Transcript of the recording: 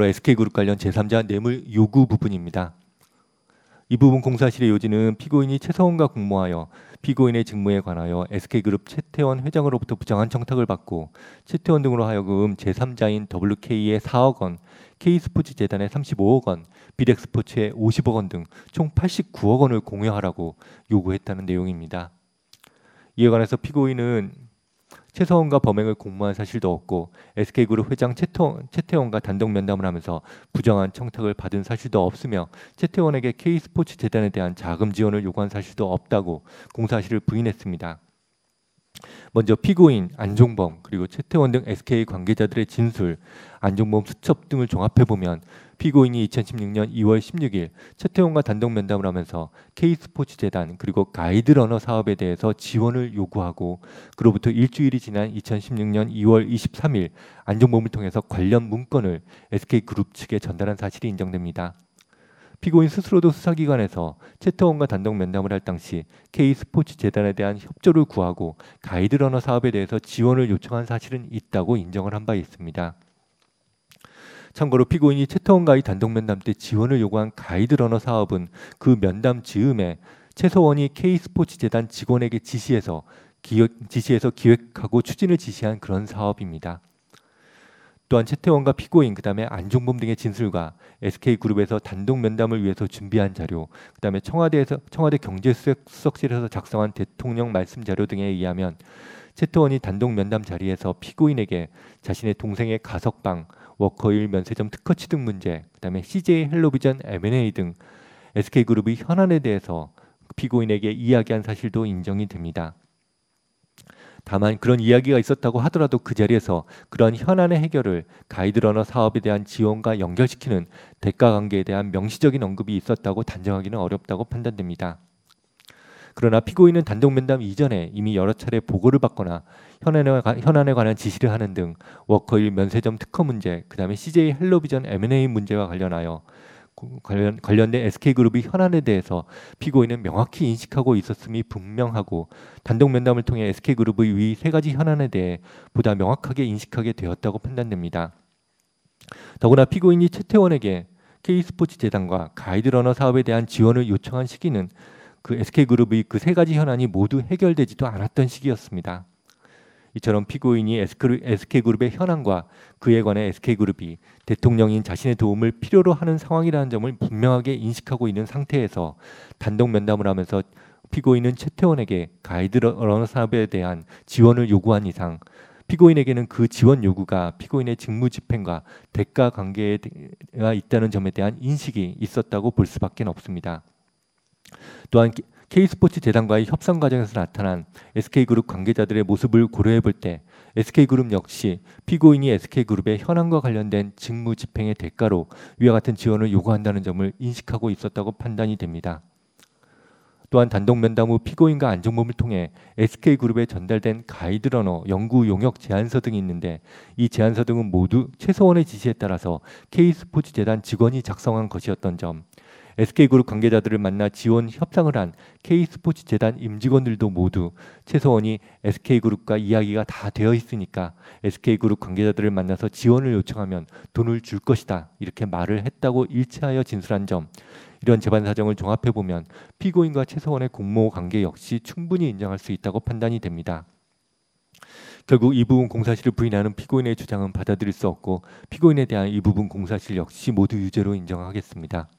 SK그룹 관련 제3자 뇌물 요구 부분입니다. 이 부분 공사실의 요지는 피고인이 최서원과 공모하여 피고인의 직무에 관하여 SK그룹 최태원 회장으로부터 부정한 청탁을 받고 최태원 등으로 하여금 제3자인 WK의 4억 원, K스포츠재단의 35억 원, 비덱스포츠의 50억 원 등 총 89억 원을 공여하라고 요구했다는 내용입니다. 이에 관해서 피고인은 최서원과 범행을 공모한 사실도 없고 SK그룹 회장 최태원과 단독 면담을 하면서 부정한 청탁을 받은 사실도 없으며 최태원에게 K스포츠재단에 대한 자금 지원을 요구한 사실도 없다고 공사실을 부인했습니다. 먼저 피고인 안종범 그리고 최태원 등 SK 관계자들의 진술, 안종범 수첩 등을 종합해보면 피고인이 2016년 2월 16일 최태원과 단독 면담을 하면서 K스포츠재단 그리고 가이드러너 사업에 대해서 지원을 요구하고 그로부터 일주일이 지난 2016년 2월 23일 안종범을 통해서 관련 문건을 SK그룹 측에 전달한 사실이 인정됩니다. 피고인 스스로도 수사기관에서 최태원과 단독 면담을 할 당시 K스포츠재단에 대한 협조를 구하고 가이드러너 사업에 대해서 지원을 요청한 사실은 있다고 인정을 한 바 있습니다. 참고로 피고인이 최태원과의 단독 면담 때 지원을 요구한 가이드러너 사업은 그 면담 즈음에 최서원이 K스포츠재단 직원에게 지시해서 기획하고 추진을 지시한 그런 사업입니다. 또한 최태원과 피고인, 그다음에 안종범 등의 진술과 SK그룹에서 단독 면담을 위해서 준비한 자료, 그다음에 청와대 경제수석실에서 작성한 대통령 말씀 자료 등에 의하면 최태원이 단독 면담 자리에서 피고인에게 자신의 동생의 가석방, 워커힐 면세점 특허 취득 문제, 그다음에 CJ 헬로비전 M&A 등 SK그룹의 현안에 대해서 피고인에게 이야기한 사실도 인정이 됩니다. 다만 그런 이야기가 있었다고 하더라도 그 자리에서 그런 현안의 해결을 가이드러너 사업에 대한 지원과 연결시키는 대가관계에 대한 명시적인 언급이 있었다고 단정하기는 어렵다고 판단됩니다. 그러나 피고인은 단독 면담 이전에 이미 여러 차례 보고를 받거나 현안에 관한 지시를 하는 등 워커힐 면세점 특허 문제, 그 다음에 CJ 헬로비전 M&A 문제와 관련된 SK그룹의 현안에 대해서 피고인은 명확히 인식하고 있었음이 분명하고 단독 면담을 통해 SK그룹의 위 세 가지 현안에 대해 보다 명확하게 인식하게 되었다고 판단됩니다. 더구나 피고인이 최태원에게 K스포츠재단과 가이드러너 사업에 대한 지원을 요청한 시기는 그 SK그룹의 그 세 가지 현안이 모두 해결되지도 않았던 시기였습니다. 이처럼 피고인이 SK그룹의 현안과 그에 관해 SK그룹이 대통령인 자신의 도움을 필요로 하는 상황이라는 점을 분명하게 인식하고 있는 상태에서 단독 면담을 하면서 피고인은 최태원에게 가이드러너 사업에 대한 지원을 요구한 이상 피고인에게는 그 지원 요구가 피고인의 직무 집행과 대가 관계가 있다는 점에 대한 인식이 있었다고 볼 수밖에 없습니다. 또한 K스포츠재단과의 협상 과정에서 나타난 SK그룹 관계자들의 모습을 고려해 볼 때 SK그룹 역시 피고인이 SK그룹의 현안과 관련된 직무 집행의 대가로 위와 같은 지원을 요구한다는 점을 인식하고 있었다고 판단이 됩니다. 또한 단독 면담 후 피고인과 안종범을 통해 SK그룹에 전달된 가이드러너, 연구 용역 제안서 등이 있는데 이 제안서 등은 모두 최서원의 지시에 따라서 K스포츠재단 직원이 작성한 것이었던 점, SK그룹 관계자들을 만나 지원 협상을 한 K스포츠재단 임직원들도 모두 최서원이 SK그룹과 이야기가 다 되어 있으니까 SK그룹 관계자들을 만나서 지원을 요청하면 돈을 줄 것이다 이렇게 말을 했다고 일치하여 진술한 점, 이런 재반 사정을 종합해보면 피고인과 최서원의 공모 관계 역시 충분히 인정할 수 있다고 판단이 됩니다. 결국 이 부분 공사실을 부인하는 피고인의 주장은 받아들일 수 없고 피고인에 대한 이 부분 공사실 역시 모두 유죄로 인정하겠습니다.